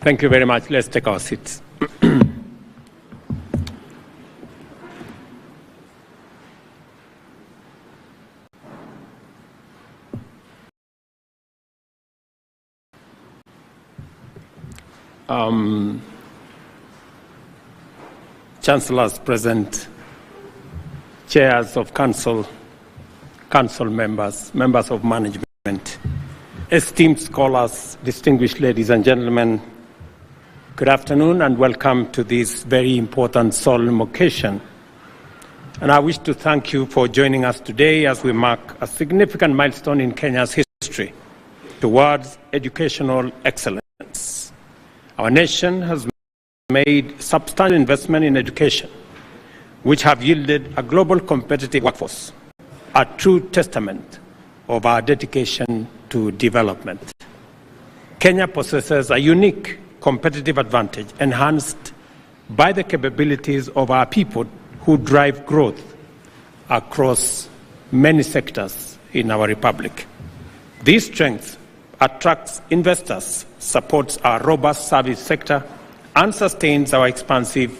Thank you very much. Let's take our seats. Chancellors present, chairs of council, council members, members of management, esteemed scholars, distinguished ladies and gentlemen, good afternoon and welcome to this very important solemn occasion. And I wish to thank you for joining us today as we mark a significant milestone in Kenya's history towards educational excellence. Our nation has made substantial investment in education, which have yielded a global competitive workforce, a true testament of our dedication to development. Kenya possesses a unique competitive advantage enhanced by the capabilities of our people who drive growth across many sectors in our republic. This strength attracts investors, supports our robust service sector, and sustains our expansive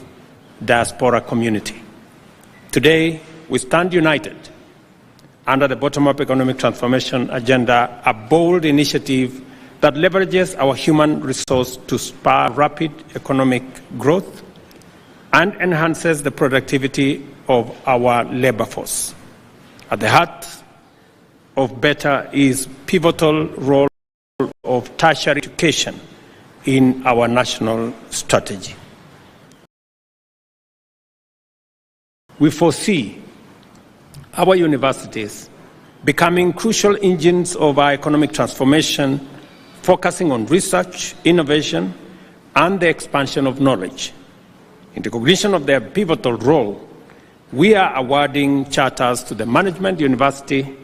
diaspora community. Today, we stand united under the bottom-up economic transformation agenda, a bold initiative that leverages our human resource to spur rapid economic growth and enhances the productivity of our labor force. At the heart of better is pivotal role of tertiary education in our national strategy. We foresee our universities becoming crucial engines of our economic transformation, focusing on research, innovation, and the expansion of knowledge. In recognition of their pivotal role, we are awarding charters to the Management University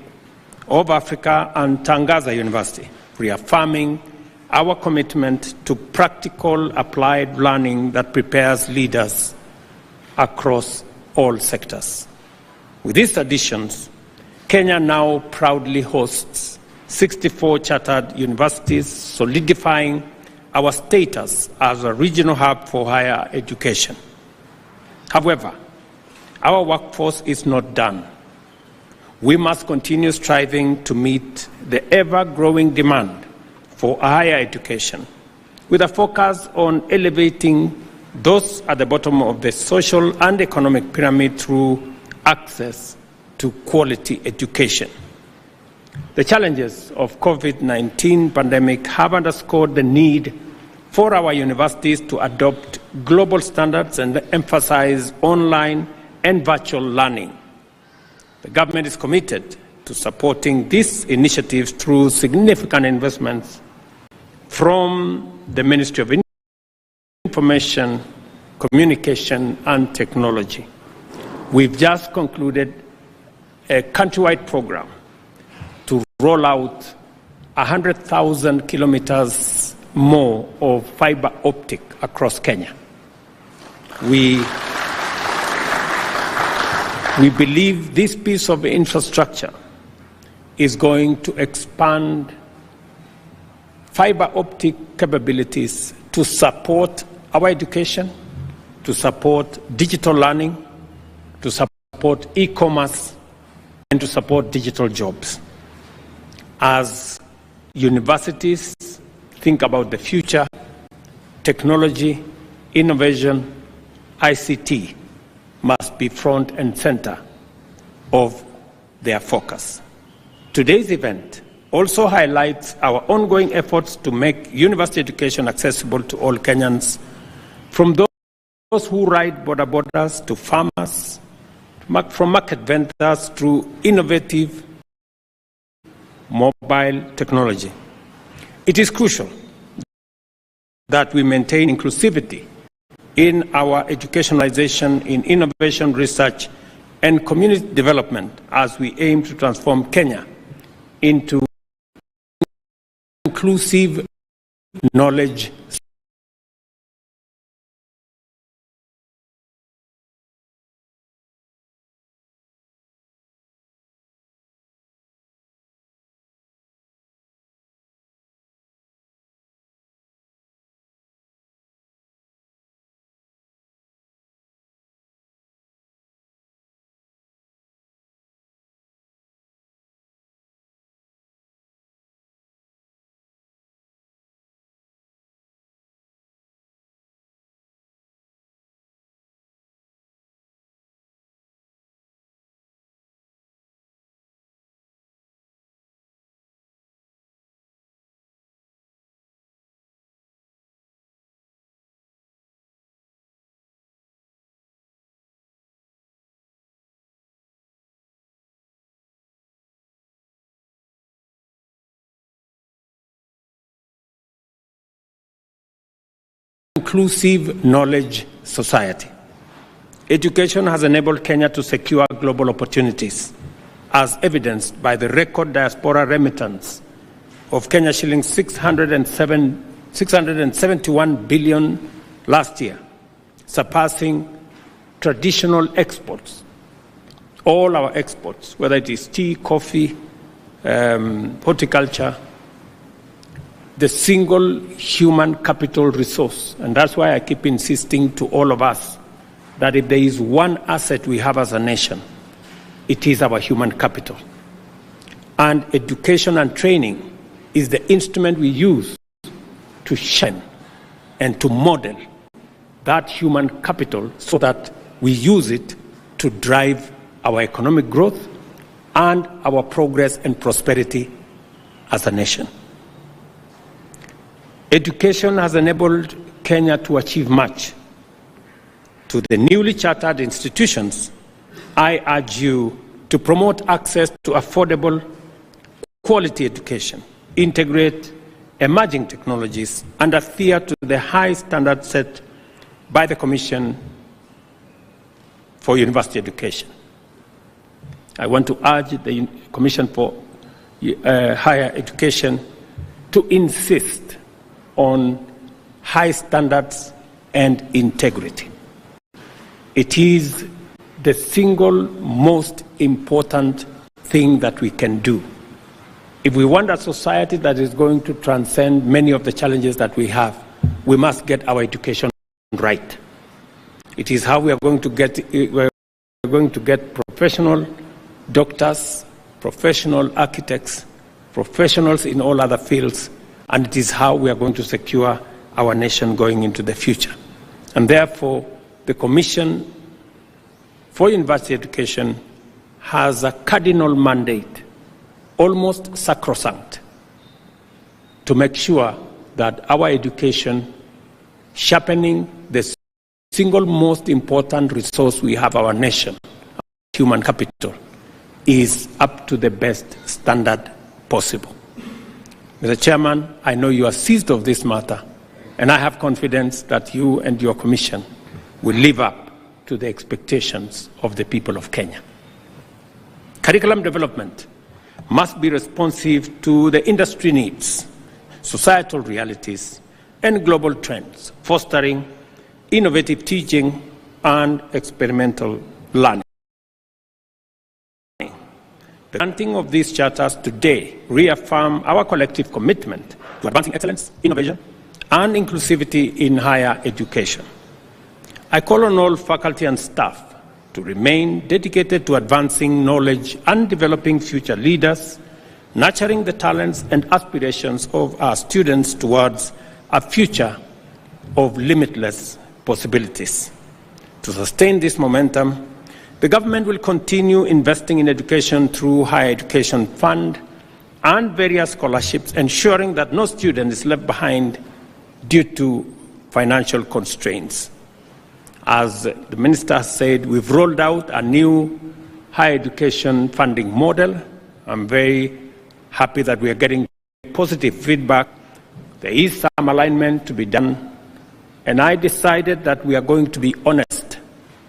of Africa and Tangaza University, reaffirming our commitment to practical applied learning that prepares leaders across all sectors. With these additions, Kenya now proudly hosts 64 chartered universities, solidifying our status as a regional hub for higher education. However, our workforce is not done. We must continue striving to meet the ever-growing demand for higher education, with a focus on elevating those at the bottom of the social and economic pyramid through access to quality education. The challenges of COVID-19 pandemic have underscored the need for our universities to adopt global standards and emphasize online and virtual learning. The government is committed to supporting these initiatives through significant investments from the Ministry of Information, Communication and Technology. We've just concluded a countrywide program to roll out 100,000 kilometers more of fiber optic across Kenya. We believe this piece of infrastructure is going to expand fiber optic capabilities to support our education, to support digital learning, to support e-commerce, and to support digital jobs. As universities think about the future, technology, innovation, ICT must be front and center of their focus. Today's event also highlights our ongoing efforts to make university education accessible to all Kenyans, from those who ride borders to farmers, from market vendors through innovative mobile technology. It is crucial that we maintain inclusivity in our educationalization, in innovation, research, and community development as we aim to transform Kenya into inclusive knowledge inclusive knowledge society. Education has enabled Kenya to secure global opportunities, as evidenced by the record diaspora remittance of Kenya shillings 671 billion last year, surpassing traditional exports. All our exports, whether it is tea, coffee, horticulture, the single human capital resource. And that's why I keep insisting to all of us that if there is one asset we have as a nation, it is our human capital. And education and training is the instrument we use to shine and to model that human capital so that we use it to drive our economic growth and our progress and prosperity as a nation. Education has enabled Kenya to achieve much. To the newly chartered institutions, I urge you to promote access to affordable, quality education, integrate emerging technologies, and adhere to the high standards set by the Commission for University Education. I want to urge the Commission for Higher Education to insist on high standards and integrity. It is the single most important thing that we can do. If we want a society that is going to transcend many of the challenges that we have, we must get our education right. It is how we are going to get professional doctors, professional architects, professionals in all other fields, and it is how we are going to secure our nation going into the future. And therefore, the Commission for University Education has a cardinal mandate, almost sacrosanct, to make sure that our education, sharpening the single most important resource we have, our nation, human capital, is up to the best standard possible. Mr. Chairman, I know you are seized of this matter, and I have confidence that you and your Commission will live up to the expectations of the people of Kenya. Curriculum development must be responsive to the industry needs, societal realities, and global trends, fostering innovative teaching and experimental learning. The granting of these charters today reaffirm our collective commitment to advancing excellence, innovation, and inclusivity in higher education. I call on all faculty and staff to remain dedicated to advancing knowledge and developing future leaders, nurturing the talents and aspirations of our students towards a future of limitless possibilities. To sustain this momentum, the government will continue investing in education through Higher Education Fund and various scholarships, ensuring that no student is left behind due to financial constraints. As the Minister said, we've rolled out a new higher education funding model. I'm very happy that we are getting positive feedback. There is some alignment to be done, and I decided that we are going to be honest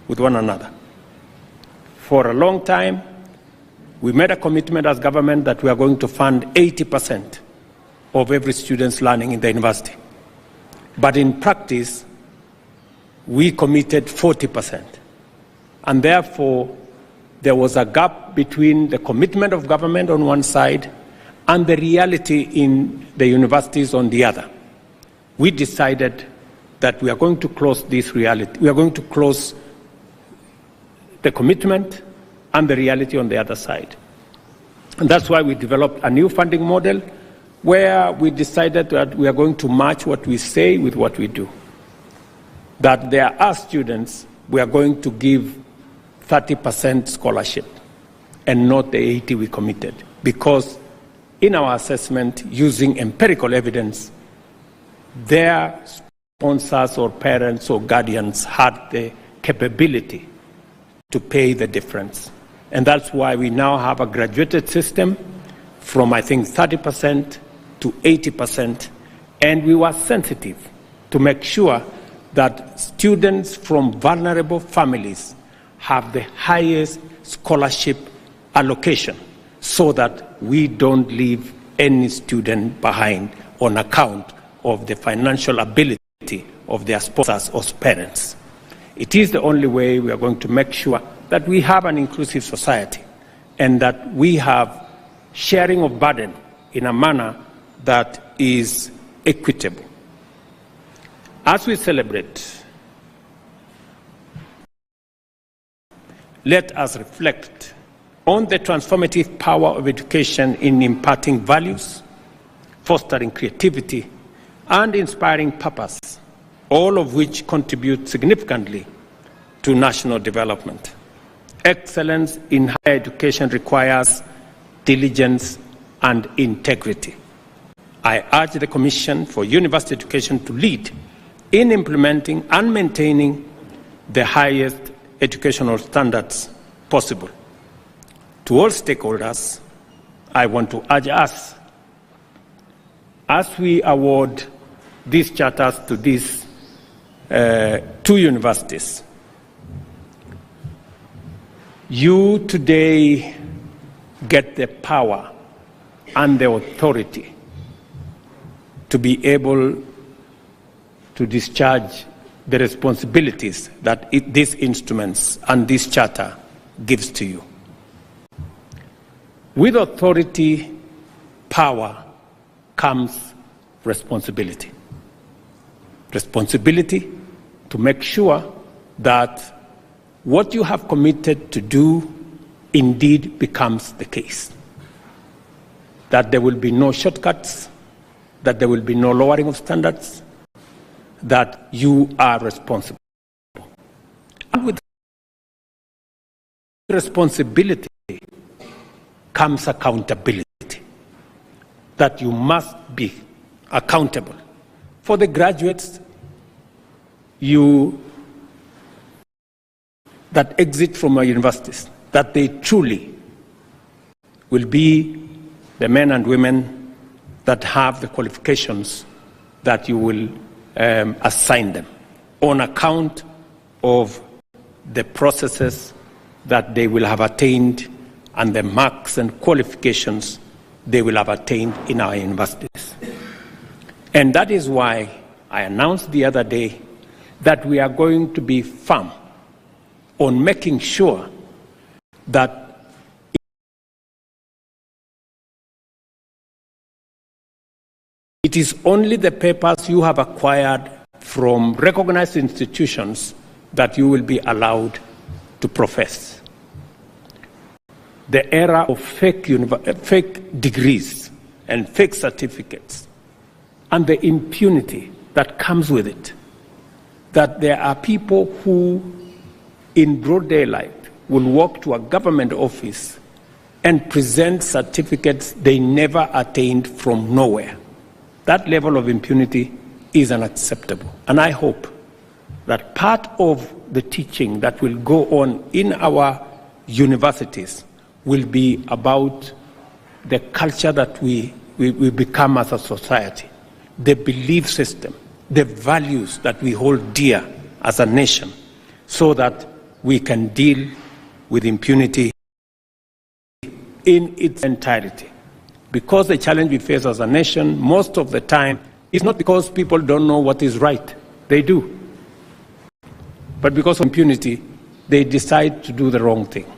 with one another. For a long time, we made a commitment as government that we are going to fund 80% of every student's learning in the university. But in practice, we committed 40%. And therefore, there was a gap between the commitment of government on one side and the reality in the universities on the other. We decided that we are going to close this reality. We are going to close the commitment and the reality on the other side. And that's why we developed a new funding model where we decided that we are going to match what we say with what we do. That there are students, we are going to give 30% scholarship and not the 80 we committed. Because in our assessment, using empirical evidence, their sponsors or parents or guardians had the capability to pay the difference. And that's why we now have a graduated system from, I think, 30% to 80%. And we were sensitive to make sure that students from vulnerable families have the highest scholarship allocation so that we don't leave any student behind on account of the financial ability of their sponsors or parents. It is the only way we are going to make sure that we have an inclusive society and that we have sharing of burden in a manner that is equitable. As we celebrate, let us reflect on the transformative power of education in imparting values, fostering creativity, and inspiring purpose, all of which contribute significantly to national development. Excellence in higher education requires diligence and integrity. I urge the Commission for University Education to lead in implementing and maintaining the highest educational standards possible. To all stakeholders, I want to urge us, as we award these charters to these two universities, you today get the power and the authority to be able to discharge the responsibilities that these instruments and this charter gives to you. With authority, power comes responsibility. Responsibility to make sure that what you have committed to do indeed becomes the case. That there will be no shortcuts, that there will be no lowering of standards, that you are responsible. And with responsibility comes accountability, that you must be accountable for the graduates that exit from our universities, that they truly will be the men and women that have the qualifications that you will assign them on account of the processes that they will have attained and the marks and qualifications they will have attained in our universities. And that is why I announced the other day that we are going to be firm on making sure that it is only the papers you have acquired from recognized institutions that you will be allowed to profess. The era of fake degrees and fake certificates and the impunity that comes with it, that there are people who in broad daylight will walk to a government office and present certificates they never attained from nowhere. That level of impunity is unacceptable. And I hope that part of the teaching that will go on in our universities will be about the culture that we become as a society, the belief system, the values that we hold dear as a nation, so that we can deal with impunity in its entirety. Because the challenge we face as a nation most of the time is not because people don't know what is right. They do. But because of impunity, they decide to do the wrong thing.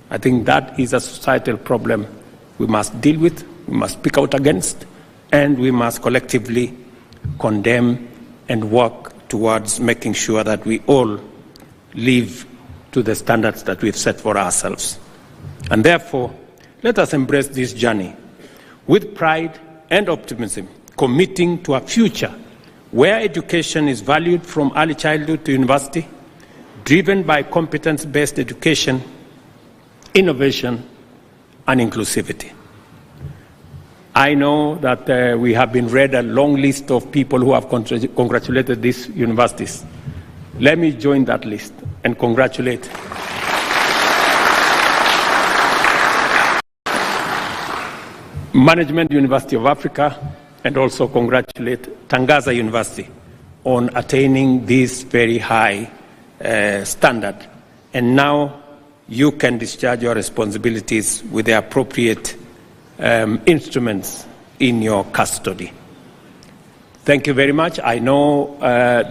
I think that is a societal problem we must deal with, we must speak out against, and we must collectively condemn and work towards making sure that we all live to the standards that we've set for ourselves. And therefore, let us embrace this journey with pride and optimism, committing to a future where education is valued from early childhood to university, driven by competence-based education, innovation, and inclusivity. I know that we have been read a long list of people who have congratulated these universities. Let me join that list and congratulate Management University of Africa and also congratulate Tangaza University on attaining this very high standard. And now you can discharge your responsibilities with the appropriate instruments in your custody. Thank you very much. I know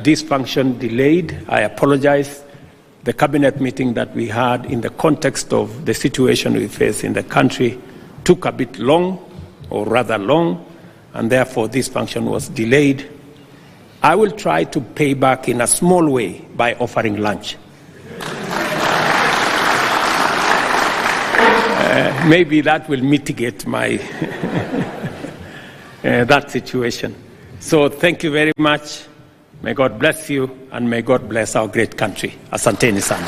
this function delayed. I apologize. The cabinet meeting that we had in the context of the situation we face in the country took a bit long, or rather long, and therefore this function was delayed. I will try to pay back in a small way by offering lunch. Maybe that will mitigate my that situation. So thank you very much. May God bless you, and may God bless our great country. Asanteni sana.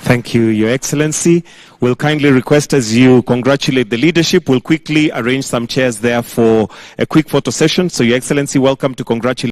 Thank you, Your Excellency. We'll kindly request, as you congratulate the leadership, we'll quickly arrange some chairs there for a quick photo session. So, Your Excellency, welcome to congratulate